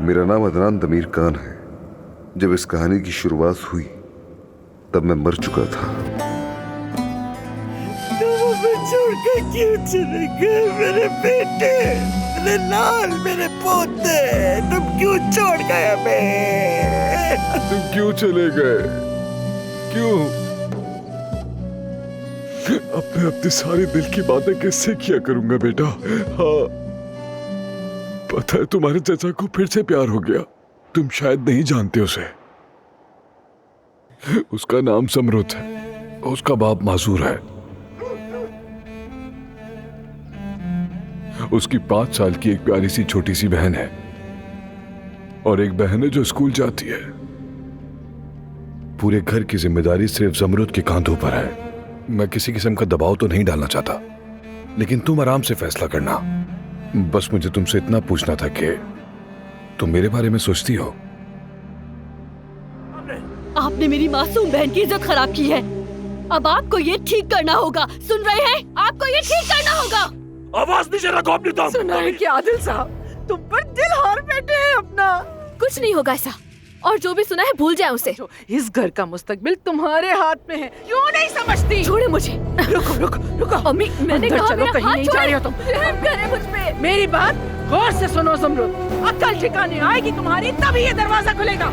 मेरा नाम अदनान दमीर खान है। जब इस कहानी की शुरुआत हुई तब मैं मर चुका था। तुम हमें छोड़कर क्यों चले गए मेरे बेटे, मेरे लाल, मेरे पोते? तुम क्यों छोड़ गए हमें? तुम क्यों चले गए? क्यों? अब मैं अपने सारे दिल की बातें किससे किया करूंगा बेटा? हाँ, पता है तुम्हारे चाचा को फिर से प्यार हो गया। तुम शायद नहीं जानते उसे। उसका नाम समरुत है। उसका बाप मासूर है। उसकी 5 साल की एक प्यारी सी छोटी सी बहन है और एक बहन है जो स्कूल जाती है। पूरे घर की जिम्मेदारी सिर्फ समरुत के कांधों पर है। मैं किसी किस्म का दबाव तो नहीं डालना चाहता, लेकिन तुम आराम से फैसला करना। बस मुझे तुमसे इतना पूछना था कि तुम मेरे बारे में सोचती हो? आपने मेरी मासूम बहन की इज्जत खराब की है। अब आपको ये ठीक करना होगा। सुन रहे हैं? आपको ये ठीक करना होगा। आवाज नीचे रखो अपनी। तुम सुना है कि आदिल साहब तुम पर दिल हार बैठे हैं अपना। कुछ नहीं होगा ऐसा, और जो भी सुना है भूल जाए उसे। इस घर का मुस्तकबिल तुम्हारे हाथ में है, क्यों नहीं समझती? छोड़े मुझे। रुको रुको रुको अम्मी, मैंने अंदर कहा चलो, मेरा कहीं हाथ नहीं जा रही हो छोड़े। तुम। रहम करे मुझ पे। मेरी बात गौर से सुनो ज़मरुद, अक्ल ठिकाने आएगी तुम्हारी तभी ये दरवाजा खुलेगा।